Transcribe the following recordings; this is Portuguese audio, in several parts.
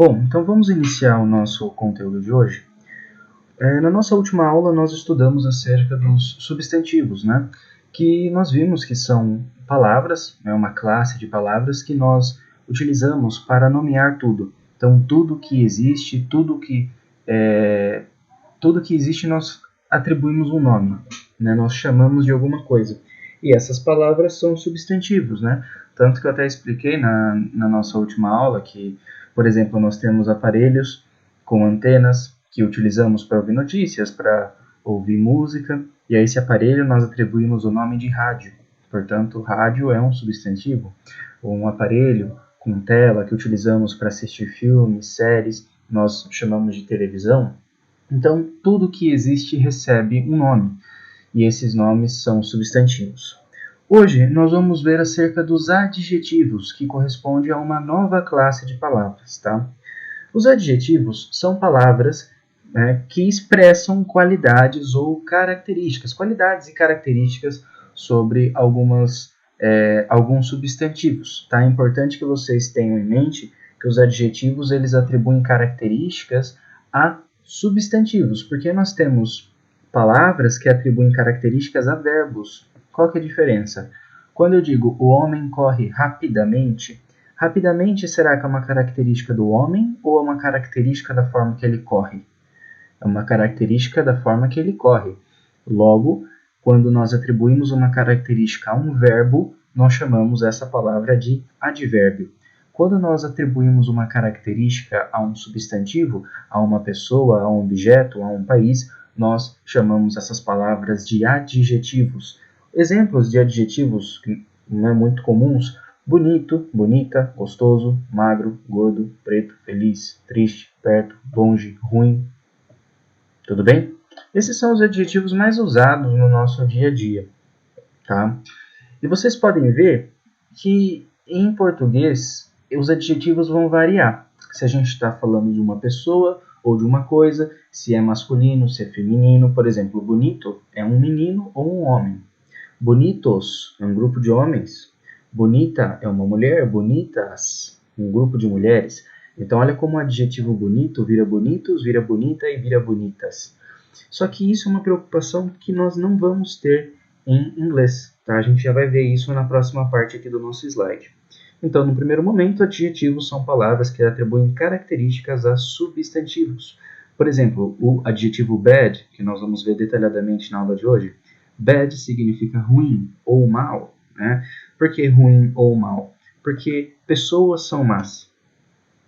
Bom, então vamos iniciar o nosso conteúdo de hoje. Na nossa última aula nós estudamos acerca dos substantivos, né? Que nós vimos que são palavras, uma classe de palavras que nós utilizamos para nomear tudo. Então tudo que existe, tudo que existe nós atribuímos um nome, né? Nós chamamos de alguma coisa. E essas palavras são substantivos, né? Tanto que eu até expliquei na nossa última aula que, por exemplo, nós temos aparelhos com antenas que utilizamos para ouvir notícias, para ouvir música, e a esse aparelho nós atribuímos o nome de rádio. Portanto, rádio é um substantivo. Ou um aparelho com tela que utilizamos para assistir filmes, séries, nós chamamos de televisão. Então, tudo que existe recebe um nome, e esses nomes são substantivos. Hoje, nós vamos ver acerca dos adjetivos, que corresponde a uma nova classe de palavras, tá? Os adjetivos são palavras que expressam qualidades ou características, qualidades e características sobre alguns substantivos, tá? É importante que vocês tenham em mente que os adjetivos eles atribuem características a substantivos, porque nós temos palavras que atribuem características a verbos. Qual que é a diferença? Quando eu digo o homem corre rapidamente, rapidamente será que é uma característica do homem ou é uma característica da forma que ele corre? É uma característica da forma que ele corre. Logo, quando nós atribuímos uma característica a um verbo, nós chamamos essa palavra de advérbio. Quando nós atribuímos uma característica a um substantivo, a uma pessoa, a um objeto, a um país, nós chamamos essas palavras de adjetivos. Exemplos de adjetivos que não é muito comuns: bonito, bonita, gostoso, magro, gordo, preto, feliz, triste, perto, longe, ruim. Tudo bem? Esses são os adjetivos mais usados no nosso dia a dia, tá? E vocês podem ver que em português os adjetivos vão variar. Se a gente está falando de uma pessoa ou de uma coisa, se é masculino, se é feminino. Por exemplo, bonito é um menino ou um homem. Bonitos é um grupo de homens. Bonita é uma mulher. Bonitas, um grupo de mulheres. Então, olha como o adjetivo bonito vira bonitos, vira bonita e vira bonitas. Só que isso é uma preocupação que nós não vamos ter em inglês, tá? A gente já vai ver isso na próxima parte aqui do nosso slide. Então, no primeiro momento, adjetivos são palavras que atribuem características a substantivos. Por exemplo, o adjetivo bad, que nós vamos ver detalhadamente na aula de hoje, bad significa ruim ou mal, né? Por que ruim ou mal? Porque pessoas são más.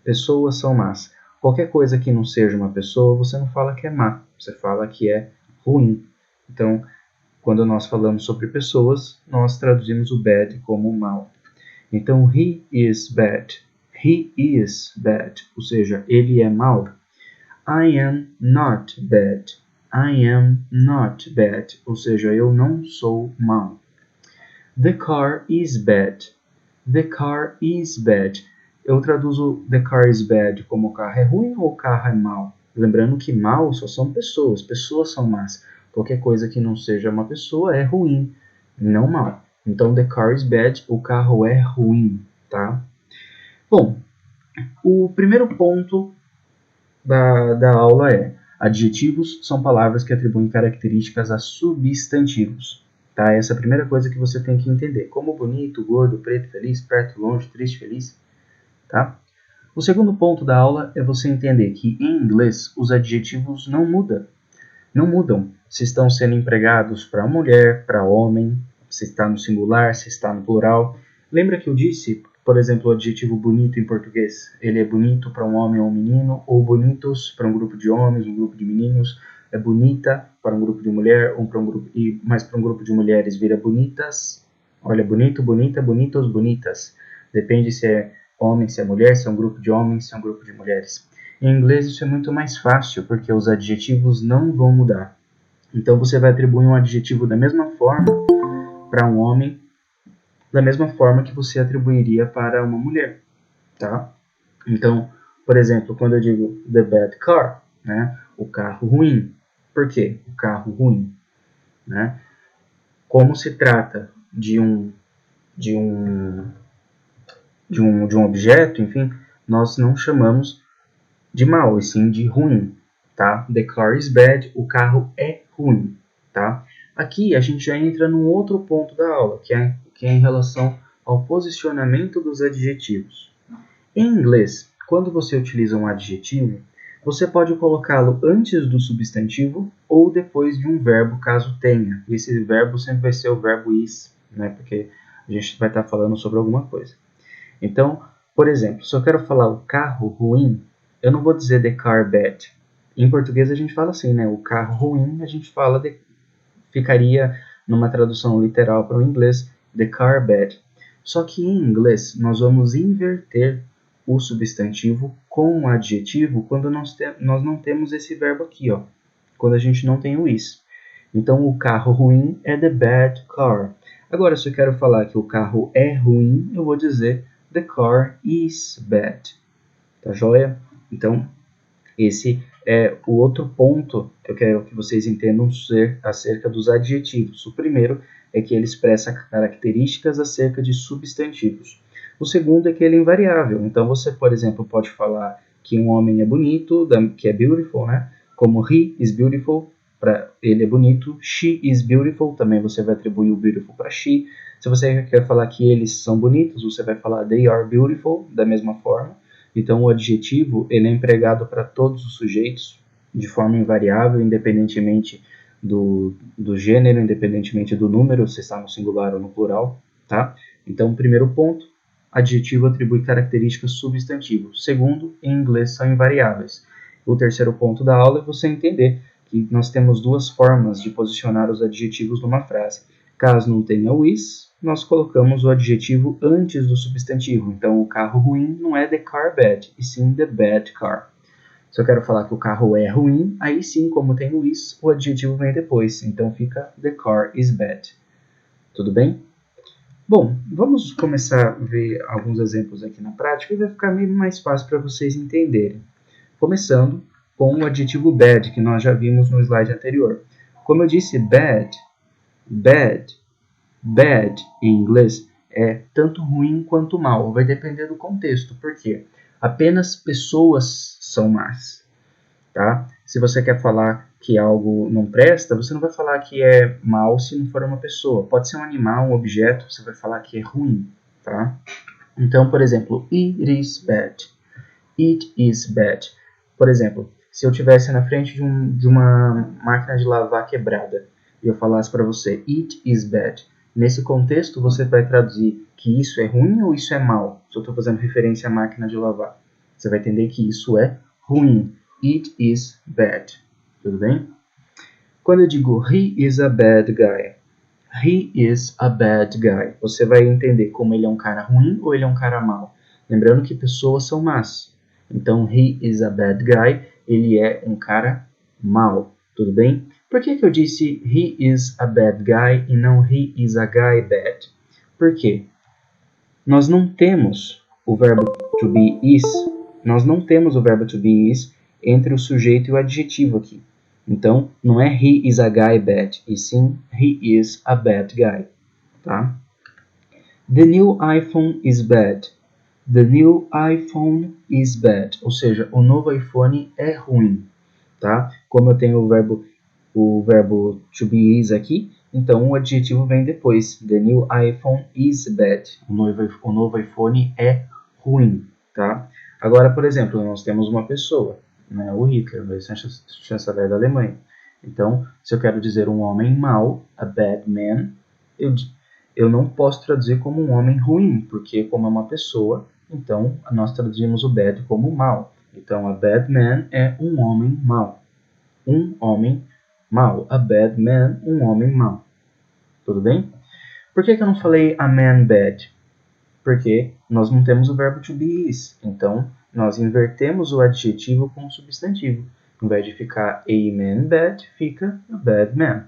Pessoas são más. Qualquer coisa que não seja uma pessoa, você não fala que é má, você fala que é ruim. Então, quando nós falamos sobre pessoas, nós traduzimos o bad como mal. Então, he is bad. He is bad, ou seja, ele é mau. I am not bad. I am not bad, ou seja, eu não sou mau. The car is bad. The car is bad. Eu traduzo the car is bad como o carro é ruim ou o carro é mau. Lembrando que mal só são pessoas, pessoas são más. Qualquer coisa que não seja uma pessoa é ruim, não mal. Então, the car is bad, o carro é ruim, tá? Bom, o primeiro ponto da aula é: adjetivos são palavras que atribuem características a substantivos. Tá? Essa é a primeira coisa que você tem que entender. Como bonito, gordo, preto, feliz, perto, longe, triste, feliz. Tá? O segundo ponto da aula é você entender que em inglês os adjetivos não mudam. Não mudam se estão sendo empregados para mulher, para homem, se está no singular, se está no plural. Lembra que eu disse, por exemplo, o adjetivo bonito em português? Ele é bonito para um homem ou um menino, ou bonitos para um grupo de homens, um grupo de meninos. É bonita para um grupo de mulher, ou para um grupo, mas para um grupo de mulheres vira bonitas. Olha, bonito, bonita, bonitos, bonitas. Depende se é homem, se é mulher, se é um grupo de homens, se é um grupo de mulheres. Em inglês isso é muito mais fácil, porque os adjetivos não vão mudar. Então você vai atribuir um adjetivo da mesma forma para um homem, da mesma forma que você atribuiria para uma mulher, tá? Então, por exemplo, quando eu digo the bad car, né, o carro ruim. Por quê? O carro ruim, né? Como se trata de um objeto, enfim, nós não chamamos de mal, e sim de ruim, tá? The car is bad, o carro é ruim, tá? Aqui a gente já entra num outro ponto da aula, que é em relação ao posicionamento dos adjetivos. Em inglês, quando você utiliza um adjetivo, você pode colocá-lo antes do substantivo ou depois de um verbo, caso tenha. Esse verbo sempre vai ser o verbo is, né? Porque a gente vai estar falando sobre alguma coisa. Então, por exemplo, se eu quero falar o carro ruim, eu não vou dizer the car bad. Em português a gente fala assim, né? O carro ruim, a gente fala ficaria numa tradução literal para o inglês, the car bad. Só que em inglês nós vamos inverter o substantivo com o adjetivo quando nós não temos esse verbo aqui, ó. Quando a gente não tem o is. Então o carro ruim é the bad car. Agora, se eu quero falar que o carro é ruim, eu vou dizer the car is bad. Tá joia? Então, esse é o outro ponto que eu quero que vocês entendam ser acerca dos adjetivos. O primeiro é que ele expressa características acerca de substantivos. O segundo é que ele é invariável. Então você, por exemplo, pode falar que um homem é bonito, que é beautiful, né? Como he is beautiful, para ele é bonito. She is beautiful, também você vai atribuir o beautiful para she. Se você quer falar que eles são bonitos, você vai falar they are beautiful, da mesma forma. Então, o adjetivo ele é empregado para todos os sujeitos de forma invariável, independentemente do gênero, independentemente do número, se está no singular ou no plural, tá? Então, primeiro ponto, adjetivo atribui características substantivo. Segundo, em inglês são invariáveis. O terceiro ponto da aula é você entender que nós temos duas formas de posicionar os adjetivos numa frase. Caso não tenha o is, nós colocamos o adjetivo antes do substantivo. Então, o carro ruim não é the car bad, e sim the bad car. Se eu quero falar que o carro é ruim, aí sim, como tem o is, o adjetivo vem depois. Então, fica the car is bad. Tudo bem? Bom, vamos começar a ver alguns exemplos aqui na prática e vai ficar meio mais fácil para vocês entenderem. Começando com o adjetivo bad, que nós já vimos no slide anterior. Como eu disse, bad, bad em inglês é tanto ruim quanto mal. Vai depender do contexto. Por quê? Apenas pessoas são más. Tá? Se você quer falar que algo não presta, você não vai falar que é mal se não for uma pessoa. Pode ser um animal, um objeto, você vai falar que é ruim. Tá? Então, por exemplo, it is bad. It is bad. Por exemplo, se eu estivesse na frente de uma máquina de lavar quebrada e eu falasse para você, it is bad. Nesse contexto, você vai traduzir que isso é ruim ou isso é mal? Se eu estou fazendo referência à máquina de lavar. Você vai entender que isso é ruim. It is bad. Tudo bem? Quando eu digo he is a bad guy, he is a bad guy, você vai entender como ele é um cara ruim ou ele é um cara mau. Lembrando que pessoas são más. Então, he is a bad guy, ele é um cara mau. Tudo bem? Por que eu disse he is a bad guy e não he is a guy bad? Por quê? Nós não temos o verbo to be is. Nós não temos o verbo to be is entre o sujeito e o adjetivo aqui. Então, não é he is a guy bad, e sim he is a bad guy. Tá? The new iPhone is bad. The new iPhone is bad. Ou seja, o novo iPhone é ruim. Tá? Como eu tenho o verbo to be is aqui, então o adjetivo vem depois. The new iPhone is bad. O novo iPhone é ruim. Tá? Agora, por exemplo, nós temos uma pessoa, né? O Hitler, o chanceler da Alemanha. Então, se eu quero dizer um homem mau, a bad man, eu não posso traduzir como um homem ruim, porque como é uma pessoa, então nós traduzimos o bad como mal. Então, a bad man é um homem mau. Um homem mau. A bad man, um homem mau. Tudo bem? Por que eu não falei a man bad? Porque nós não temos o verbo to be is. Então, nós invertemos o adjetivo com o substantivo. Em vez de ficar a man bad, fica a bad man.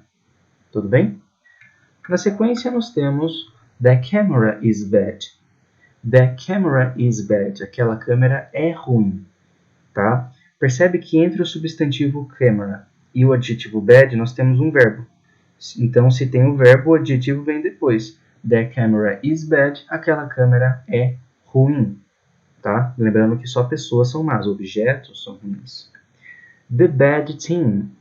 Tudo bem? Na sequência, nós temos the camera is bad. The camera is bad. Aquela câmera é ruim. Tá? Percebe que entre o substantivo camera e o adjetivo bad, nós temos um verbo. Então, se tem o verbo, o adjetivo vem depois. The camera is bad. Aquela câmera é ruim. tá? Lembrando que só pessoas são más, objetos são ruins. The bad team,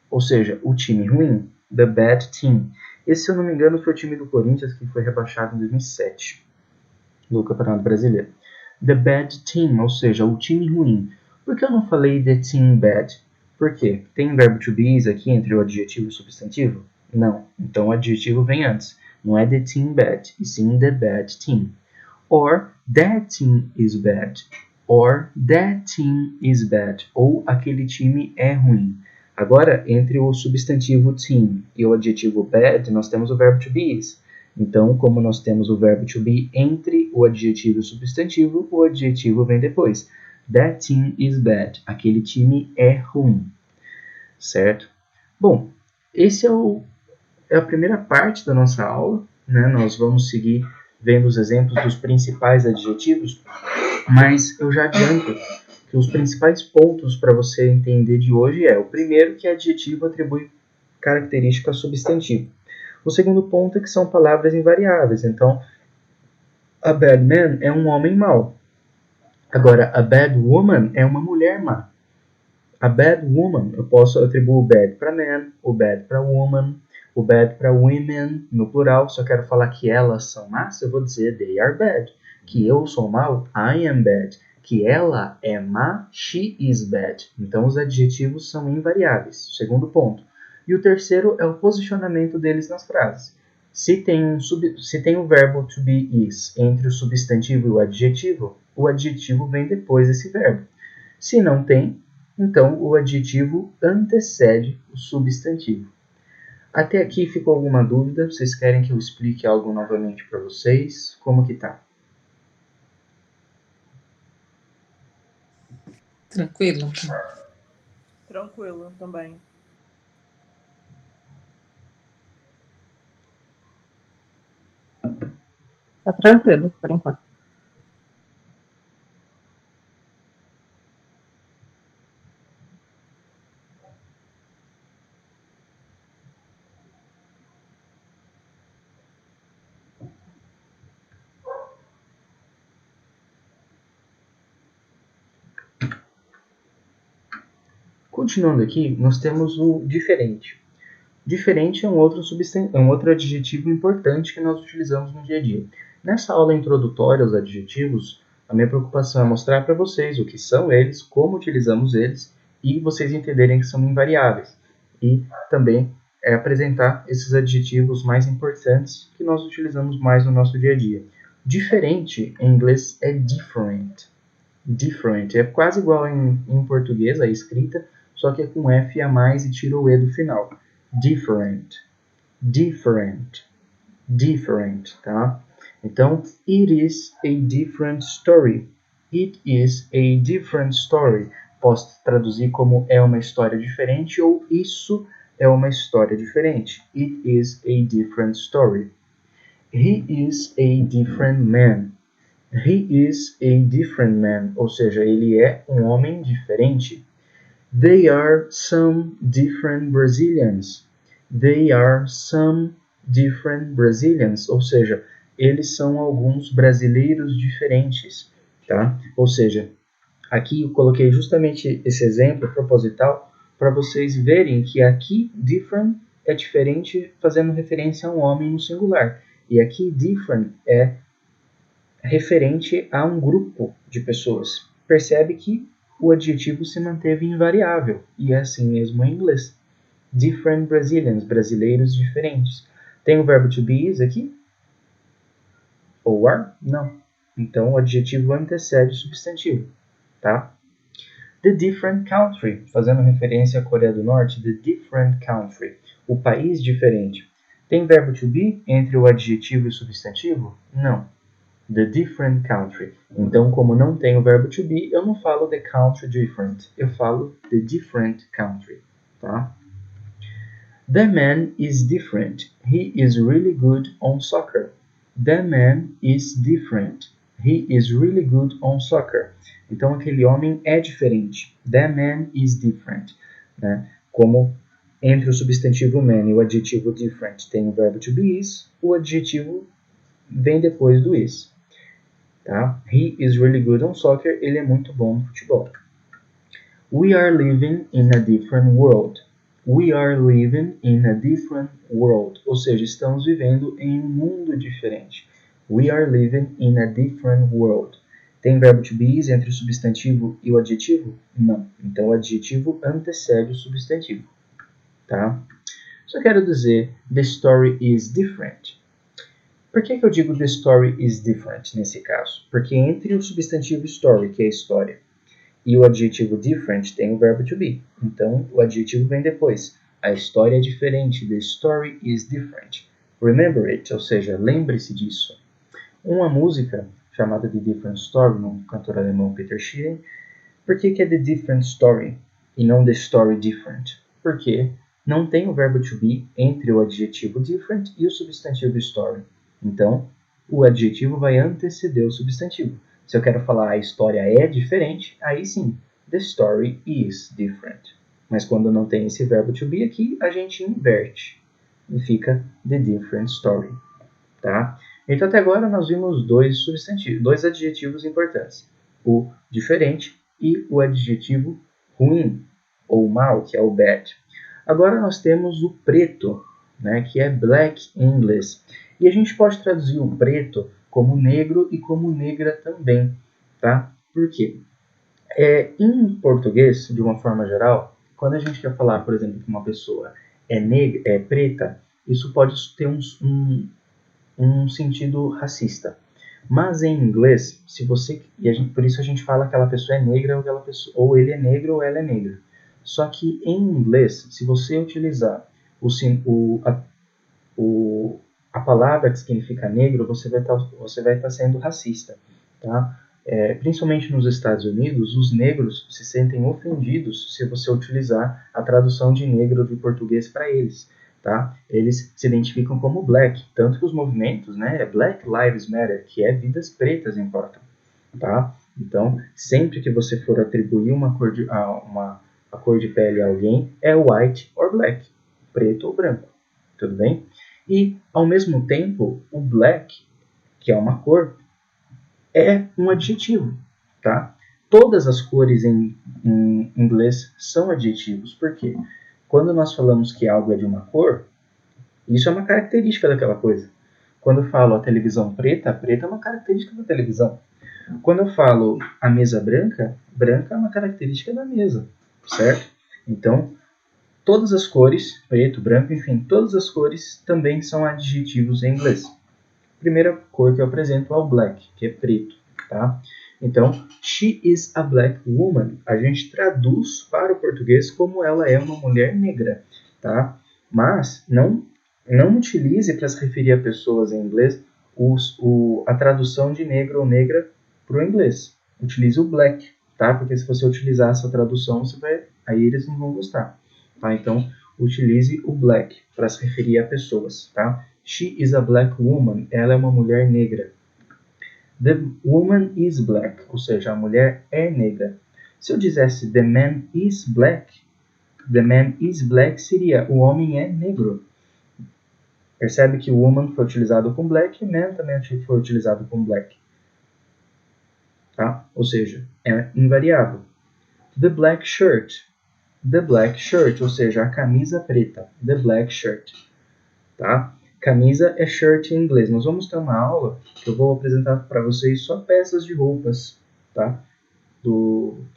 ou seja, o time ruim. The bad team. Esse, se eu não me engano, foi o time do Corinthians que foi rebaixado em 2007 no Campeonato Brasileiro. The bad team, ou seja, o time ruim. Por que eu não falei the team bad? Por quê? Tem verbo to be aqui entre o adjetivo e o substantivo? Não. Então o adjetivo vem antes. Não é the team bad, e sim the bad team. Or that team is bad. Or that team is bad. Ou aquele time é ruim. Agora, entre o substantivo team e o adjetivo bad, nós temos o verbo to be. Então, como nós temos o verbo to be entre o adjetivo e o substantivo, o adjetivo vem depois. That team is bad. Aquele time é ruim. Certo? Bom, esse é a primeira parte da nossa aula. Né? Nós vamos seguir vendo os exemplos dos principais adjetivos, mas eu já adianto que os principais pontos para você entender de hoje o primeiro, que adjetivo atribui característica ao substantivo. O segundo ponto é que são palavras invariáveis. Então, a bad man é um homem mau. Agora, a bad woman é uma mulher má. A bad woman, eu posso atribuir o bad para man, o bad para woman, o bad para women, no plural. Se eu quero falar que elas são más, eu vou dizer they are bad. Que eu sou mau, I am bad. Que ela é má, she is bad. Então, os adjetivos são invariáveis. Segundo ponto. E o terceiro é o posicionamento deles nas frases. Se tem o verbo to be is entre o substantivo e o adjetivo vem depois desse verbo. Se não tem, então o adjetivo antecede o substantivo. Até aqui ficou alguma dúvida? Vocês querem que eu explique algo novamente para vocês? Como que tá? Tranquilo. Tranquilo também. Tá tranquilo, por enquanto. Continuando aqui, nós temos o diferente. Diferente é um outro adjetivo importante que nós utilizamos no dia a dia. Nessa aula introdutória aos adjetivos, a minha preocupação é mostrar para vocês o que são eles, como utilizamos eles e vocês entenderem que são invariáveis. E também apresentar esses adjetivos mais importantes que nós utilizamos mais no nosso dia a dia. Diferente em inglês é different. Different é quase igual em português, a escrita, só que é com F a mais e tira o E do final. Different, different, different, tá? Então, it is a different story. It is a different story. Posso traduzir como é uma história diferente ou isso é uma história diferente. It is a different story. He is a different man. He is a different man, ou seja, ele é um homem diferente. They are some different Brazilians. They are some different Brazilians, ou seja, eles são alguns brasileiros diferentes, tá? Ou seja, aqui eu coloquei justamente esse exemplo proposital para vocês verem que aqui different é diferente fazendo referência a um homem no singular, e aqui different é referente a um grupo de pessoas. Percebe que o adjetivo se manteve invariável, e é assim mesmo em inglês. Different Brazilians, brasileiros diferentes. Tem o verbo to be is aqui? Ou are? Não. Então o adjetivo antecede o substantivo, tá? The different country, fazendo referência à Coreia do Norte, the different country, o país diferente. Tem verbo to be entre o adjetivo e o substantivo? Não. The different country. Então, como não tem o verbo to be, eu não falo the country different. Eu falo the different country, tá? The man is different. He is really good on soccer. The man is different. He is really good on soccer. Então, aquele homem é diferente. The man is different. Né? Como entre o substantivo man e o adjetivo different tem o verbo to be is, o adjetivo vem depois do is. Tá? He is really good on soccer. Ele é muito bom no futebol. We are living in a different world. We are living in a different world. Ou seja, estamos vivendo em um mundo diferente. We are living in a different world. Tem verbo to be entre o substantivo e o adjetivo? Não. Então o adjetivo antecede o substantivo. Tá? Só quero dizer, the story is different. Por que eu digo the story is different nesse caso? Porque entre o substantivo story, que é história, e o adjetivo different tem o verbo to be. Então o adjetivo vem depois. A história é diferente. The story is different. Remember it, ou seja, lembre-se disso. Uma música chamada The Different Story, no cantor alemão Peter Schilling. Por que é The Different Story e não The Story Different? Porque não tem o verbo to be entre o adjetivo different e o substantivo story. Então, o adjetivo vai anteceder o substantivo. Se eu quero falar a história é diferente, aí sim, the story is different. Mas quando não tem esse verbo to be aqui, a gente inverte e fica the different story. Tá? Então até agora nós vimos dois adjetivos importantes. O diferente e o adjetivo ruim ou mal, que é o bad. Agora nós temos o preto, né, que é black em inglês. E a gente pode traduzir o preto como negro e como negra também. Tá? Por quê? Em português, de uma forma geral, quando a gente quer falar, por exemplo, que uma pessoa é preta, isso pode ter um sentido racista. Mas em inglês, por isso a gente fala que aquela pessoa é negra ou ele é negro ou ela é negra. Só que em inglês, se você utilizar a palavra que significa negro, você vai estar sendo racista. Tá? Principalmente nos Estados Unidos, os negros se sentem ofendidos se você utilizar a tradução de negro do português para eles. Tá? Eles se identificam como black, tanto que os movimentos, né, Black Lives Matter, que é vidas pretas importam. Tá? Então, sempre que você for atribuir a cor de pele a alguém, é white or black, preto ou branco, tudo bem? E, ao mesmo tempo, o black, que é uma cor, é um adjetivo, tá? Todas as cores em inglês são adjetivos, por quê? Quando nós falamos que algo é de uma cor, isso é uma característica daquela coisa. Quando eu falo a televisão preta, preta é uma característica da televisão. Quando eu falo a mesa branca, branca é uma característica da mesa, certo? Então, todas as cores, preto, branco, enfim, todas as cores também são adjetivos em inglês. A primeira cor que eu apresento é o black, que é preto, tá? Então, she is a black woman. A gente traduz para o português como ela é uma mulher negra, tá? Mas não utilize para se referir a pessoas em inglês a tradução de negro ou negra para o inglês. Utilize o black, tá? Porque se você utilizar essa tradução, aí eles não vão gostar, tá? Então, utilize o black para se referir a pessoas, tá? She is a black woman. Ela é uma mulher negra. The woman is black, ou seja, a mulher é negra. Se eu dissesse the man is black seria o homem é negro. Percebe que woman foi utilizado com black e man também foi utilizado com black. Tá? Ou seja, é invariável. The black shirt, ou seja, a camisa preta. The black shirt. Tá? Camisa é shirt em inglês. Nós vamos ter uma aula que eu vou apresentar para vocês só peças de roupas, tá?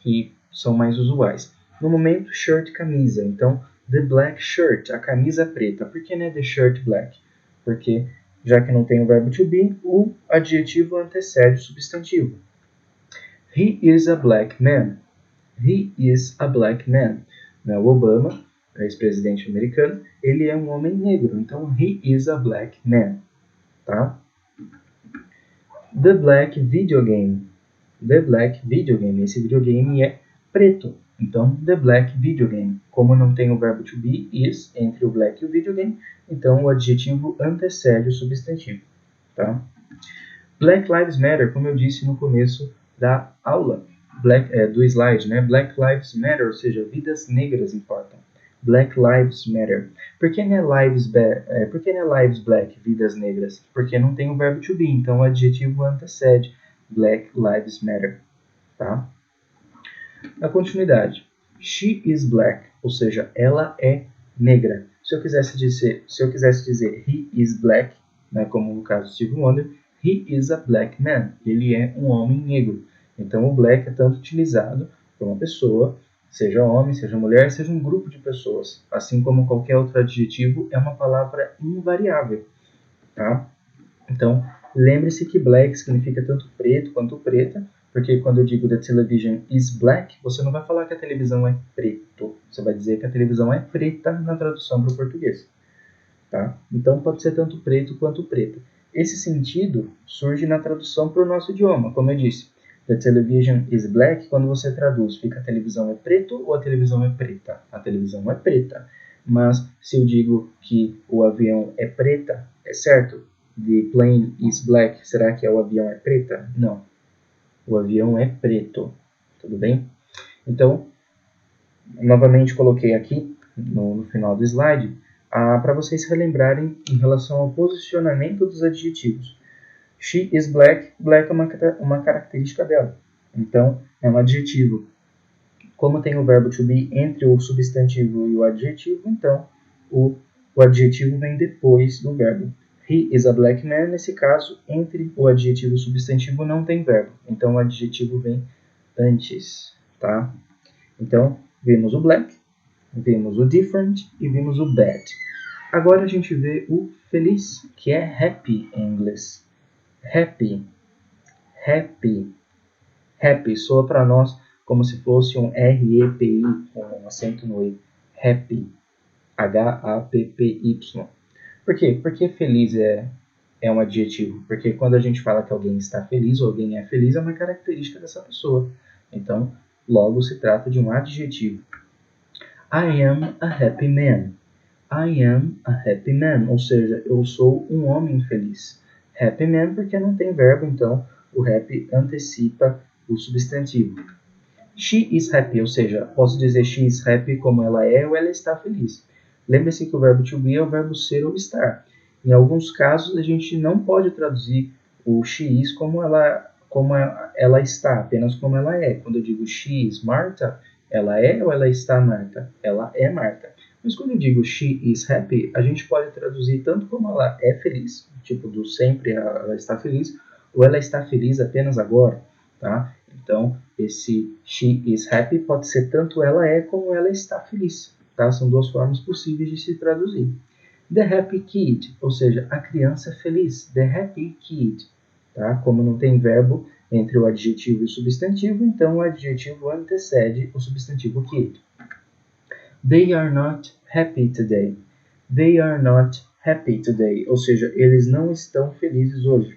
Que são mais usuais. No momento, shirt, camisa. Então, the black shirt, a camisa preta. Por que não é the shirt black? Porque, já que não tem o verbo to be, o adjetivo antecede o substantivo. He is a black man. He is a black man. O Obama, ex-presidente americano, ele é um homem negro. Então, he is a black man. Tá? The black video game. The black video game. Esse videogame é preto. Então, the black video game. Como não tem o verbo to be, is, entre o black e o videogame, então o adjetivo antecede o substantivo. Tá? Black Lives Matter, como eu disse no começo da aula, do slide, né? Black Lives Matter, ou seja, vidas negras importam. Black Lives Matter. Por que não é lives black, vidas negras? Porque não tem o verbo to be, então o adjetivo antecede. Black Lives Matter, tá? Na continuidade, she is black, ou seja, ela é negra. Se eu quisesse dizer he is black, né, como no caso de Stevie Wonder, he is a black man, ele é um homem negro. Então o black é tanto utilizado por uma pessoa, seja homem, seja mulher, seja um grupo de pessoas. Assim como qualquer outro adjetivo, é uma palavra invariável, tá? Então, lembre-se que black significa tanto preto quanto preta, porque quando eu digo the television is black, você não vai falar que a televisão é preto. Você vai dizer que a televisão é preta na tradução para o português. Tá? Então, pode ser tanto preto quanto preta. Esse sentido surge na tradução para o nosso idioma, como eu disse. The television is black, quando você traduz, fica a televisão é preto ou a televisão é preta? A televisão é preta. Mas se eu digo que o avião é preta, é certo? The plane is black, será que o avião é preta? Não. O avião é preto. Tudo bem? Então, novamente coloquei aqui no final do slide para vocês relembrarem em relação ao posicionamento dos adjetivos. She is black. Black é uma característica dela. Então, é um adjetivo. Como tem o verbo to be entre o substantivo e o adjetivo, então o adjetivo vem depois do verbo. He is a black man, nesse caso, entre o adjetivo e o substantivo não tem verbo. Então o adjetivo vem antes, tá? Então, vimos o black, vimos o different e vimos o bad. Agora a gente vê o feliz, que é happy em inglês. Happy. Happy. Happy soa para nós como se fosse um R-E-P-I, com um acento no E. Happy. H-A-P-P-Y. Por quê? Porque feliz é um adjetivo. Porque quando a gente fala que alguém está feliz ou alguém é feliz, é uma característica dessa pessoa. Então, logo se trata de um adjetivo. I am a happy man. I am a happy man. Ou seja, eu sou um homem feliz. Happy man porque não tem verbo, então o happy antecipa o substantivo. She is happy, ou seja, posso dizer she is happy como ela é ou ela está feliz. Lembre-se que o verbo to be é o verbo ser ou estar. Em alguns casos, a gente não pode traduzir o she is como ela está, apenas como ela é. Quando eu digo she is Marta, ela é ou ela está Marta? Ela é Marta. Mas quando eu digo she is happy, a gente pode traduzir tanto como ela é feliz, tipo do sempre ela está feliz, ou ela está feliz apenas agora, tá? Então, esse she is happy pode ser tanto ela é como ela está feliz, tá? São duas formas possíveis de se traduzir. The happy kid, ou seja, a criança feliz. The happy kid, tá? Como não tem verbo entre o adjetivo e o substantivo, então o adjetivo antecede o substantivo kid. They are not happy today. They are not happy today, ou seja, eles não estão felizes hoje.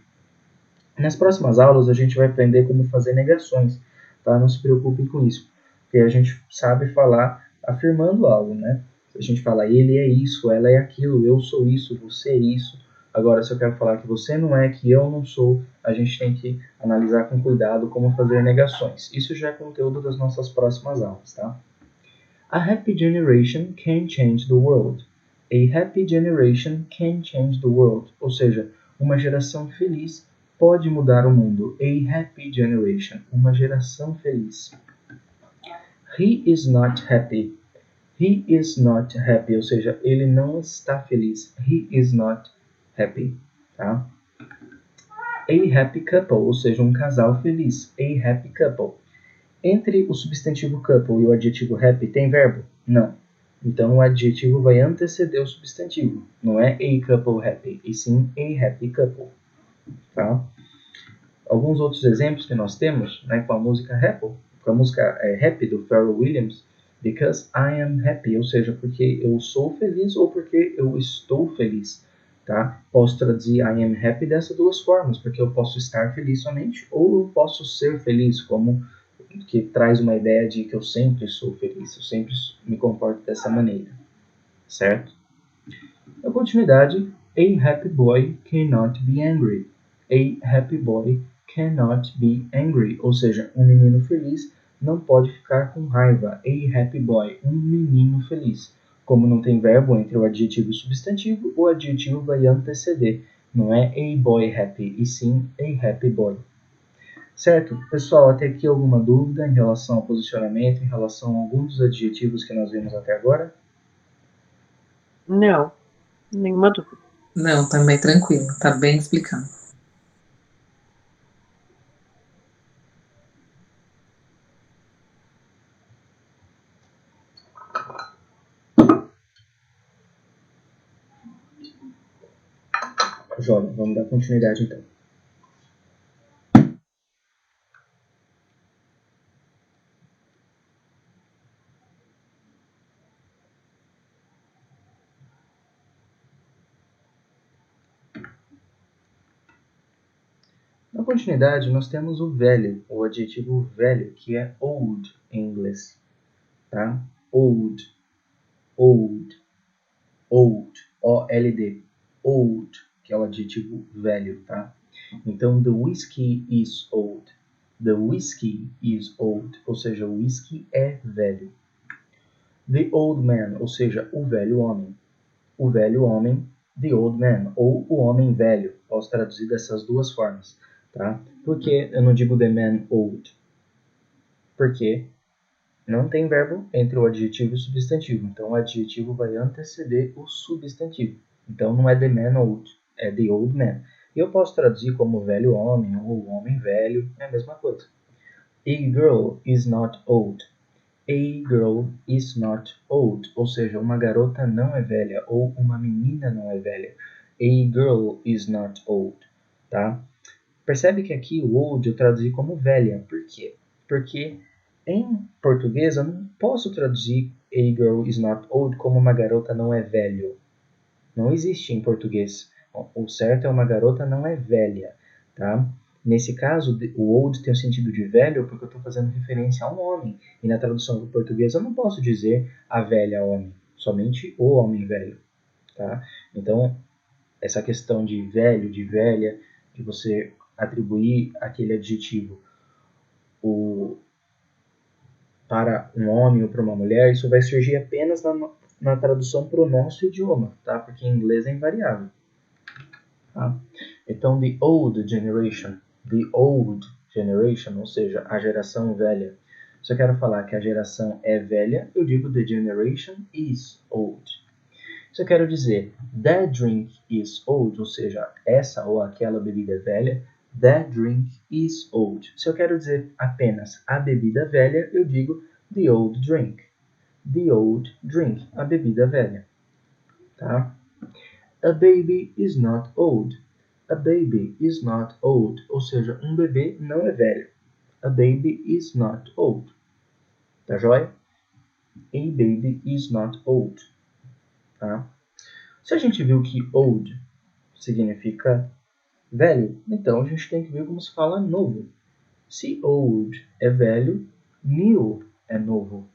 Nas próximas aulas a gente vai aprender como fazer negações, tá? Não se preocupem com isso, porque a gente sabe falar afirmando algo, né? A gente fala ele é isso, ela é aquilo, eu sou isso, você é isso. Agora, se eu quero falar que você não é, que eu não sou, a gente tem que analisar com cuidado como fazer negações. Isso já é conteúdo das nossas próximas aulas, tá? A happy generation can change the world. A happy generation can change the world. Ou seja, uma geração feliz pode mudar o mundo. A happy generation. Uma geração feliz. He is not happy. He is not happy. Ou seja, ele não está feliz. He is not happy. Tá? A happy couple. Ou seja, um casal feliz. A happy couple. Entre o substantivo couple e o adjetivo happy tem verbo? Não. Então o adjetivo vai anteceder o substantivo. Não é a couple happy, e sim a happy couple. Tá? Alguns outros exemplos que nós temos, né, com a música Happy do Pharrell Williams, because I am happy, ou seja, porque eu sou feliz ou porque eu estou feliz. Tá? Posso traduzir I am happy dessas duas formas, porque eu posso estar feliz somente ou eu posso ser feliz, como que traz uma ideia de que eu sempre sou feliz, eu sempre me comporto dessa maneira, certo? Na continuidade, a happy boy cannot be angry. A happy boy cannot be angry, ou seja, um menino feliz não pode ficar com raiva. A happy boy, um menino feliz. Como não tem verbo entre o adjetivo e o substantivo, o adjetivo vai anteceder. Não é a boy happy, e sim a happy boy. Certo? Pessoal, até aqui alguma dúvida em relação ao posicionamento, em relação a algum dos adjetivos que nós vimos até agora? Não, nenhuma dúvida. Não, também tranquilo, tá bem explicado. Joia, vamos dar continuidade então. Na continuidade, nós temos o velho, o adjetivo velho, que é old em inglês. Tá? Old, old, old, O-L-D, old, que é o adjetivo velho, tá? Então, the whiskey is old. The whiskey is old, ou seja, o whisky é velho. The old man, ou seja, o velho homem. O velho homem, the old man, ou o homem velho. Posso traduzir dessas duas formas, tá? Por que eu não digo the man old? Porque não tem verbo entre o adjetivo e o substantivo. Então, o adjetivo vai anteceder o substantivo. Então, não é the man old, é the old man. E eu posso traduzir como velho homem ou homem velho, é a mesma coisa. A girl is not old. A girl is not old, ou seja, uma garota não é velha ou uma menina não é velha. A girl is not old, tá? Percebe que aqui o old eu traduzi como velha. Por quê? Porque em português eu não posso traduzir a girl is not old como uma garota não é velho. Não existe em português. O certo é uma garota não é velha, tá? Nesse caso, o old tem o sentido de velho porque eu estou fazendo referência a um homem. E na tradução do português eu não posso dizer a velha homem, somente o homem velho, tá? Então, essa questão de velho, de velha, de você atribuir aquele adjetivo para um homem ou para uma mulher, isso vai surgir apenas na tradução para o nosso idioma, tá? Porque em inglês é invariável. Tá? Então, the old generation, ou seja, a geração velha. Se eu quero falar que a geração é velha, eu digo the generation is old. Se eu quero dizer that drink is old, ou seja, essa ou aquela bebida é velha, that drink is old. Se eu quero dizer apenas a bebida velha, eu digo the old drink. The old drink, a bebida velha. Tá? A baby is not old. A baby is not old, ou seja, um bebê não é velho. A baby is not old. Tá joia? A baby is not old. Tá? Se a gente viu que old significa velho, então a gente tem que ver como se fala novo. Se old é velho, new é novo.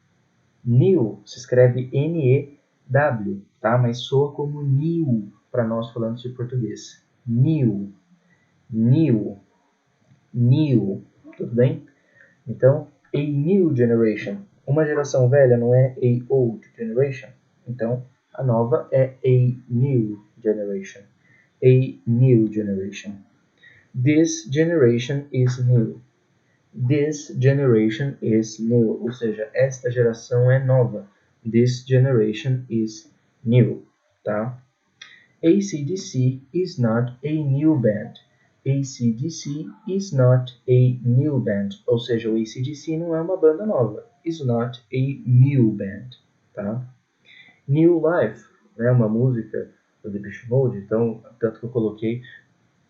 New se escreve N-E-W, tá? Mas soa como new para nós falantes de português. New, new, new, tudo bem? Então, a new generation. Uma geração velha não é a old generation. Então, a nova é a new generation. A new generation. This generation is new. This generation is new. Ou seja, esta geração é nova. This generation is new. Tá? AC/DC is not a new band. AC/DC is not a new band. Ou seja, o AC/DC não é uma banda nova. Is not a new band. Tá? New Life é uma música do Depeche Mode, então, tanto que eu coloquei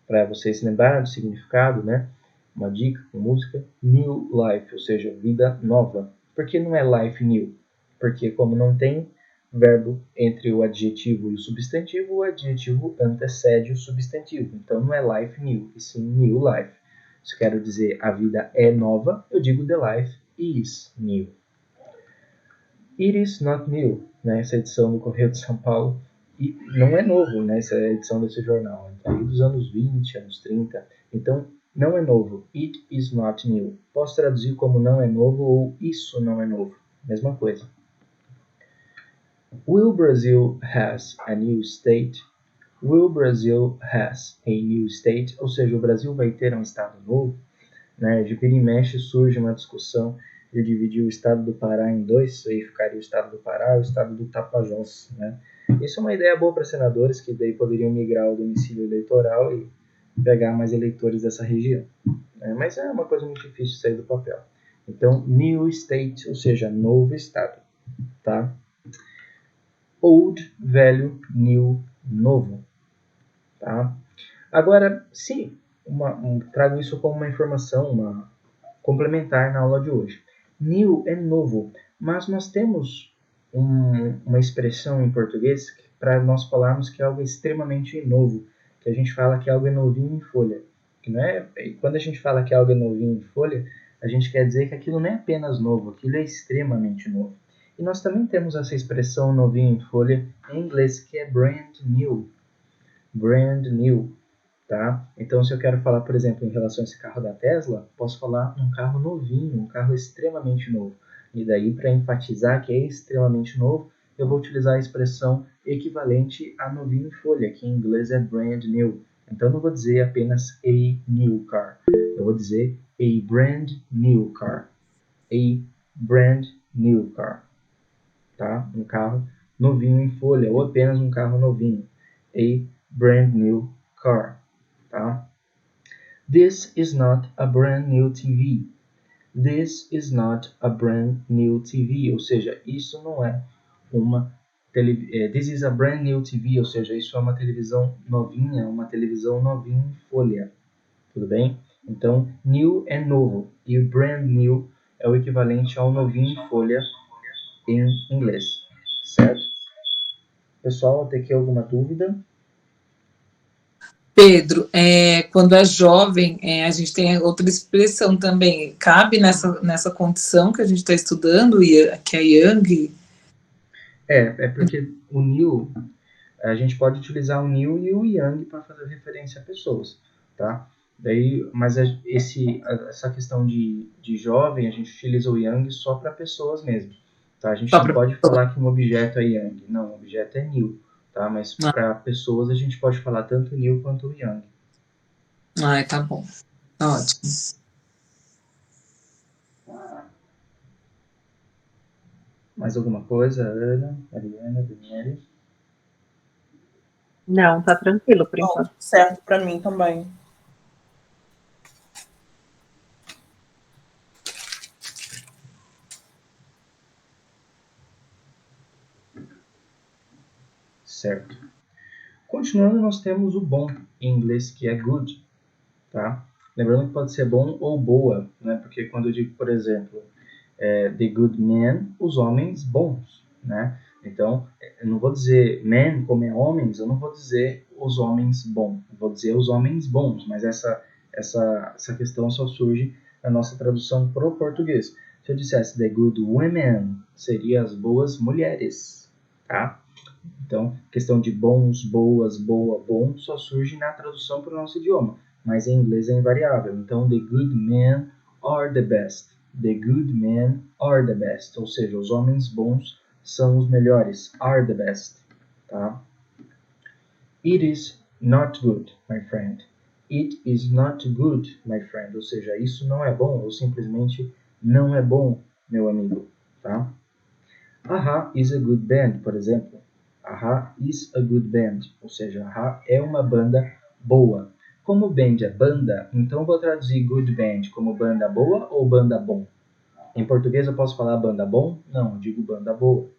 para vocês se lembrarem do significado, né? Uma dica com música, New Life, ou seja, vida nova. Por que não é life new? Porque como não tem verbo entre o adjetivo e o substantivo, o adjetivo antecede o substantivo. Então não é life new, e sim new life. Se eu quero dizer a vida é nova, eu digo the life is new. It is not new, né? Essa edição do Correio de São Paulo. E não é novo, né? Essa edição desse jornal. É dos anos 20, anos 30. Então, não é novo. It is not new. Posso traduzir como não é novo ou isso não é novo. Mesma coisa. Will Brazil has a new state? Will Brazil has a new state? Ou seja, o Brasil vai ter um estado novo? né? De vira e mexe surge uma discussão de dividir o estado do Pará em dois, aí ficaria o estado do Pará e o estado do Tapajós, né? Isso é uma ideia boa para senadores que daí poderiam migrar o domicílio eleitoral e pegar mais eleitores dessa região, né? Mas é uma coisa muito difícil de sair do papel. Então, new state, ou seja, novo estado, tá? Old, velho, new, novo, tá? Agora, se trago isso como uma informação, complementar na aula de hoje. New é novo, mas nós temos uma expressão em português para nós falarmos que algo é extremamente novo, que a gente fala que algo é novinho em folha. Que não é, e quando a gente fala que algo é novinho em folha, a gente quer dizer que aquilo não é apenas novo, aquilo é extremamente novo. E nós também temos essa expressão novinho em folha em inglês, que é brand new. Brand new. Tá? Então, se eu quero falar, por exemplo, em relação a esse carro da Tesla, posso falar um carro novinho, um carro extremamente novo. E daí, para enfatizar que é extremamente novo, eu vou utilizar a expressão equivalente a novinho em folha, que em inglês é brand new. Então, eu não vou dizer apenas a new car. Eu vou dizer a brand new car. A brand new car. Tá? Um carro novinho em folha, ou apenas um carro novinho. A brand new car. Tá? This is not a brand new TV. This is not a brand new TV. Ou seja, isso não é uma televisão. This is a brand new TV. Ou seja, isso é uma televisão novinha em folha. Tudo bem? Então, new é novo. E o brand new é o equivalente ao novinho em folha em inglês. Certo? Pessoal, tem aqui alguma dúvida? Pedro, quando é jovem, a gente tem outra expressão também. Cabe nessa condição que a gente está estudando, que é Young? É porque o new, a gente pode utilizar o new e o young para fazer referência a pessoas, tá? Daí, mas essa questão de jovem, a gente utiliza o young só para pessoas mesmo, tá? A gente não pode falar que um objeto é young, não, o objeto é new, tá? Mas para pessoas a gente pode falar tanto new quanto young. Ah, tá bom. Ótimo. Mais alguma coisa, Ana, Mariana, Daniele? Não, tá tranquilo por enquanto. Certo para mim também. Certo. Continuando, nós temos o bom em inglês, que é good, tá? Lembrando que pode ser bom ou boa, né? Porque quando eu digo, por exemplo, the good men, os homens bons, né? Então, eu não vou dizer men como é homens, eu não vou dizer os homens bons, eu vou dizer os homens bons, mas essa questão só surge na nossa tradução para o português. Se eu dissesse the good women, seria as boas mulheres, tá? Então, questão de bons, boas, boa, bom, só surge na tradução para o nosso idioma, mas em inglês é invariável. Então, the good men are the best. The good men are the best. Ou seja, os homens bons são os melhores. Are the best. Tá? It is not good, my friend. It is not good, my friend. Ou seja, isso não é bom, ou simplesmente não é bom, meu amigo. Tá? Aha is a good band, por exemplo. Aha is a good band, ou seja, Aha é uma banda boa. Como band é banda, então vou traduzir good band como banda boa ou banda bom. Em português eu posso falar banda bom? Não, eu digo banda boa.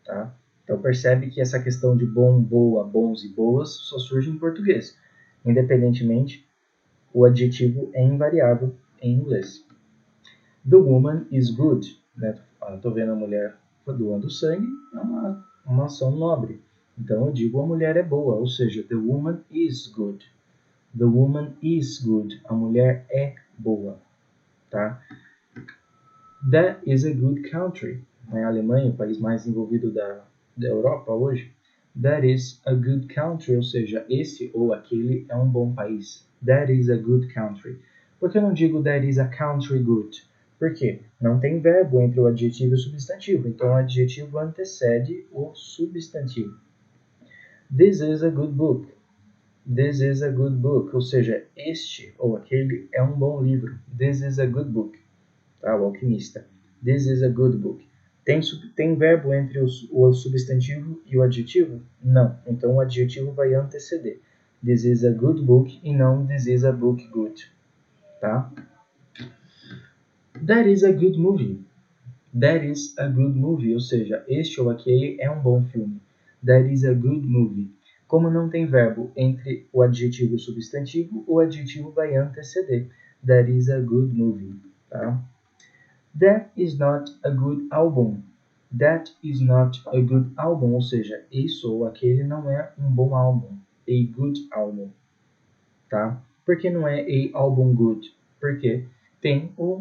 Tá? Então percebe que essa questão de bom, boa, bons e boas só surge em português. Independentemente, o adjetivo é invariável em inglês. The woman is good. Né? Estou vendo a mulher doando sangue, é uma ação nobre. Então eu digo a mulher é boa, ou seja, the woman is good. The woman is good. A mulher é boa. Tá? That is a good country. A Alemanha, o país mais desenvolvido da Europa hoje. That is a good country, ou seja, esse ou aquele é um bom país. That is a good country. Por que eu não digo that is a country good? Por quê? Não tem verbo entre o adjetivo e o substantivo, então o adjetivo antecede o substantivo. This is a good book. This is a good book, ou seja, este ou aquele é um bom livro. This is a good book. Tá? O alquimista. This is a good book. Tem verbo entre o substantivo e o adjetivo? Não. Então o adjetivo vai anteceder. This is a good book e não this is a book good. Tá? That is a good movie. That is a good movie, ou seja, este ou aquele é um bom filme. That is a good movie. Como não tem verbo entre o adjetivo e o substantivo, o adjetivo vai anteceder. That is a good movie. Tá? That is not a good album. That is not a good album, ou seja, isso ou aquele não é um bom álbum. A good album. Tá? Por que não é a album good? Porque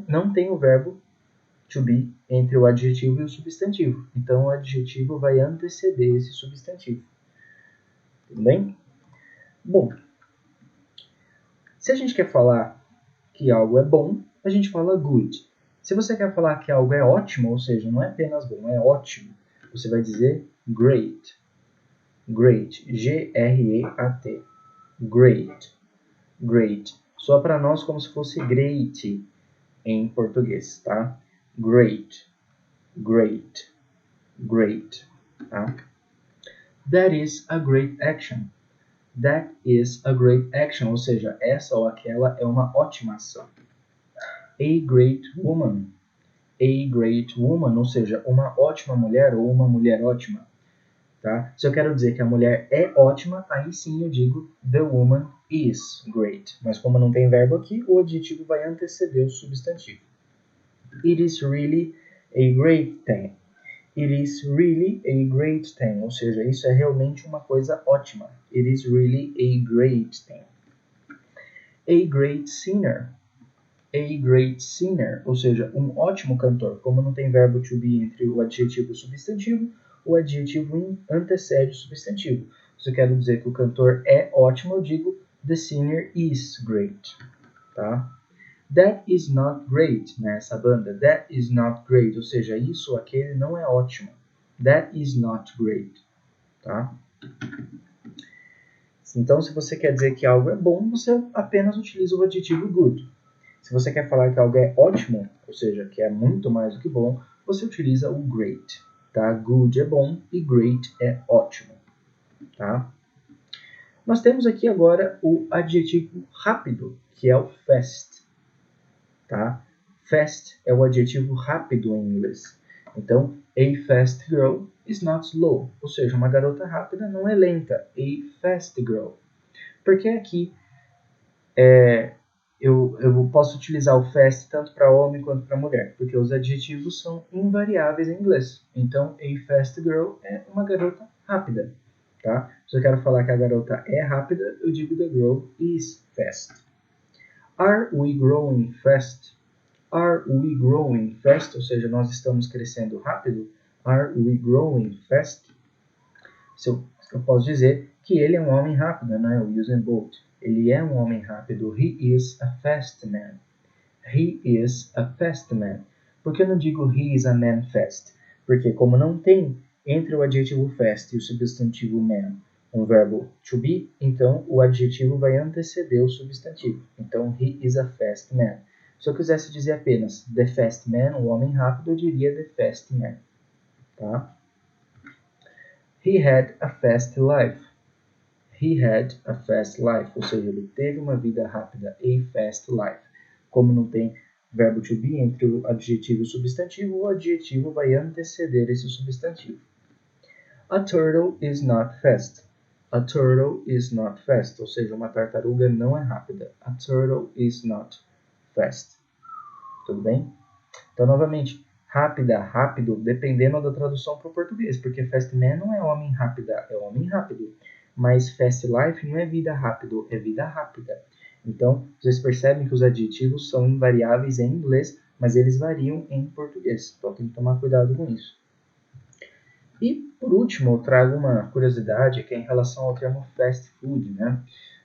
não tem o verbo to be entre o adjetivo e o substantivo. Então, o adjetivo vai anteceder esse substantivo. Tudo bem? Bom, se a gente quer falar que algo é bom, a gente fala good. Se você quer falar que algo é ótimo, ou seja, não é apenas bom, é ótimo, você vai dizer great. Great. G-R-E-A-T. Great. Great. Soa para nós como se fosse great em português, tá? Great. Great. Great. Tá? That is a great action. That is a great action, ou seja, essa ou aquela é uma ótima ação. A great woman. A great woman, ou seja, uma ótima mulher ou uma mulher ótima. Tá? Se eu quero dizer que a mulher é ótima, aí sim eu digo the woman is great. Mas como não tem verbo aqui, o adjetivo vai anteceder o substantivo. It is really a great thing. It is really a great thing, ou seja, isso é realmente uma coisa ótima. It is really a great thing. A great singer. A great singer, ou seja, um ótimo cantor. Como não tem verbo to be entre o adjetivo e o substantivo, o adjetivo antecede o substantivo. Se eu quero dizer que o cantor é ótimo, eu digo the singer is great. Tá? That is not great, né? Essa banda. That is not great, ou seja, isso ou aquele não é ótimo. That is not great. Tá? Então, se você quer dizer que algo é bom, você apenas utiliza o adjetivo good. Se você quer falar que algo é ótimo, ou seja, que é muito mais do que bom, você utiliza o great. Tá? Good é bom e great é ótimo. Tá? Nós temos aqui agora o adjetivo rápido, que é o fast. Tá? Fast é o adjetivo rápido em inglês. Então, a fast girl is not slow. Ou seja, uma garota rápida não é lenta. A fast girl. Porque aqui eu posso utilizar o fast tanto para homem quanto para mulher, porque os adjetivos são invariáveis em inglês. Então, a fast girl é uma garota rápida. Tá? Se eu quero falar que a garota é rápida, eu digo the girl is fast. Are we growing fast? Are we growing fast? Ou seja, nós estamos crescendo rápido. Are we growing fast? Eu posso dizer que ele é um homem rápido, né? O Usain Bolt. Ele é um homem rápido. He is a fast man. He is a fast man. Por que eu não digo he is a man fast? Porque como não tem entre o adjetivo fast e o substantivo man um verbo to be, então o adjetivo vai anteceder o substantivo. Então, he is a fast man. Se eu quisesse dizer apenas the fast man, o homem rápido, eu diria the fast man. Tá? He had a fast life. He had a fast life, ou seja, ele teve uma vida rápida, a fast life. Como não tem verbo to be entre o adjetivo e o substantivo, o adjetivo vai anteceder esse substantivo. A turtle is not fast. A turtle is not fast, ou seja, uma tartaruga não é rápida. A turtle is not fast. Tudo bem? Então, novamente, rápida, rápido, dependendo da tradução para o português, porque fast man não é homem rápida, é homem rápido. Mas fast life não é vida rápido, é vida rápida. Então, vocês percebem que os adjetivos são invariáveis em inglês, mas eles variam em português. Então, tem que tomar cuidado com isso. E, por último, eu trago uma curiosidade que é em relação ao termo fast food, né?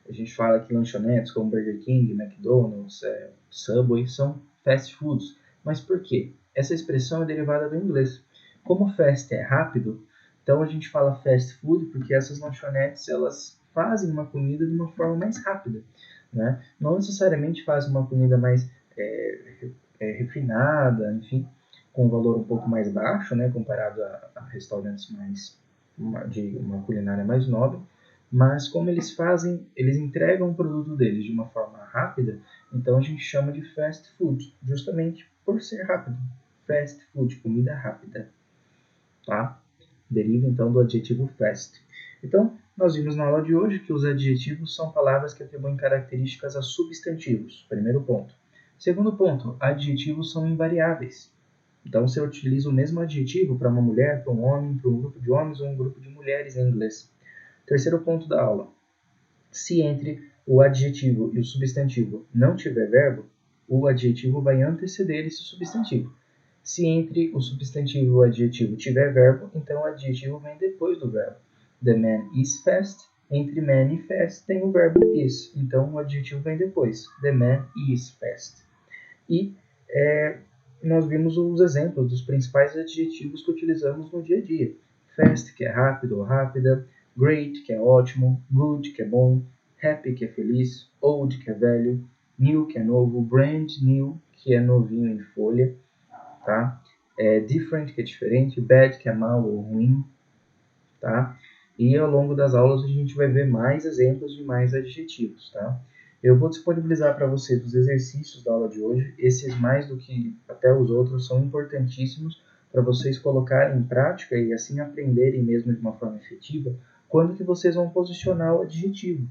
A gente fala que lanchonetes como Burger King, McDonald's, Subway são fast foods. Mas por quê? Essa expressão é derivada do inglês. Como fast é rápido, então a gente fala fast food porque essas lanchonetes elas fazem uma comida de uma forma mais rápida, né? Não necessariamente fazem uma comida mais refinada, enfim, com um valor um pouco mais baixo, né, comparado a restaurantes de uma culinária mais nobre, mas como eles fazem, eles entregam o produto deles de uma forma rápida, então a gente chama de fast food, justamente por ser rápido. Fast food, comida rápida, tá? Deriva então do adjetivo fast. Então, nós vimos na aula de hoje que os adjetivos são palavras que atribuem características a substantivos. Primeiro ponto. Segundo ponto, adjetivos são invariáveis. Então, você utiliza o mesmo adjetivo para uma mulher, para um homem, para um grupo de homens ou um grupo de mulheres em inglês. Terceiro ponto da aula. Se entre o adjetivo e o substantivo não tiver verbo, o adjetivo vai anteceder esse substantivo. Se entre o substantivo e o adjetivo tiver verbo, então o adjetivo vem depois do verbo. The man is fast. Entre man e fast tem o verbo is. Então o adjetivo vem depois. The man is fast. E nós vimos os exemplos dos principais adjetivos que utilizamos no dia a dia. Fast, que é rápido ou rápida. Great, que é ótimo. Good, que é bom. Happy, que é feliz. Old, que é velho. New, que é novo. Brand new, que é novinho em folha. Tá? Different, que é diferente. Bad, que é mal ou ruim. Tá? E ao longo das aulas a gente vai ver mais exemplos de mais adjetivos. Tá? Eu vou disponibilizar para vocês os exercícios da aula de hoje. Esses, mais do que até os outros, são importantíssimos para vocês colocarem em prática e assim aprenderem mesmo de uma forma efetiva quando que vocês vão posicionar o adjetivo.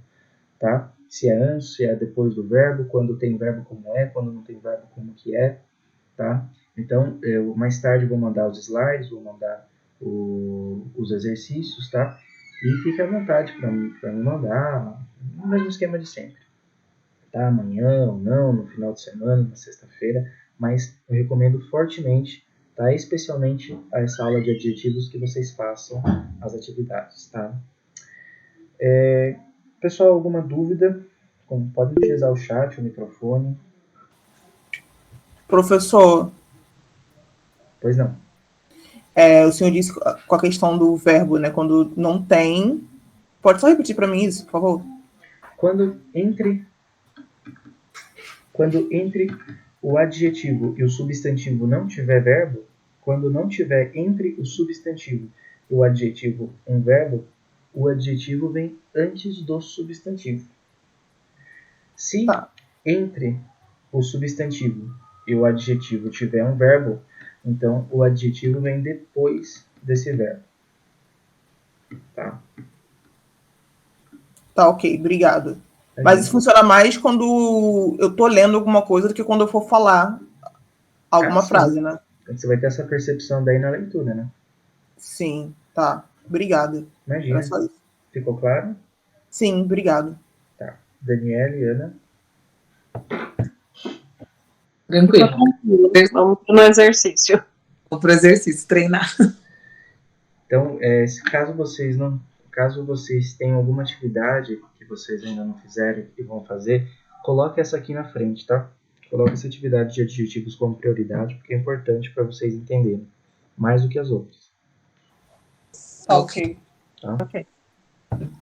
Tá? Se é antes, se é depois do verbo, quando tem verbo como é, quando não tem verbo como que é. Tá? Então, eu mais tarde vou mandar os slides, vou mandar os exercícios, tá? E fique à vontade para me mandar no mesmo esquema de sempre. Tá? Amanhã ou não, no final de semana, na sexta-feira, mas eu recomendo fortemente, tá? Especialmente essa aula de adjetivos que vocês façam as atividades, tá? Pessoal, alguma dúvida? Pode utilizar o chat, o microfone. Professor, Pois não. o senhor disse com a questão do verbo, né? Quando não tem. Pode só repetir para mim isso, por favor? Quando entre o adjetivo e o substantivo não tiver verbo, quando não tiver entre o substantivo e o adjetivo um verbo, o adjetivo vem antes do substantivo. Se entre o substantivo e o adjetivo tiver um verbo, então o adjetivo vem depois desse verbo. Tá? Tá, ok, obrigado. Mas isso funciona mais quando eu tô lendo alguma coisa do que quando eu for falar alguma frase, né? Você vai ter essa percepção daí na leitura, né? Sim, tá. Obrigada. Imagina. Era só isso. Ficou claro? Sim, obrigado. Tá. Daniela e Ana? Tranquilo. Vamos no exercício. Vamos para o exercício, treinar. Então, caso vocês tenham alguma atividade que vocês ainda não fizeram e vão fazer, coloque essa aqui na frente, tá? Coloque essa atividade de adjetivos como prioridade, porque é importante para vocês entenderem, mais do que as outras. Ok. Tá? Ok.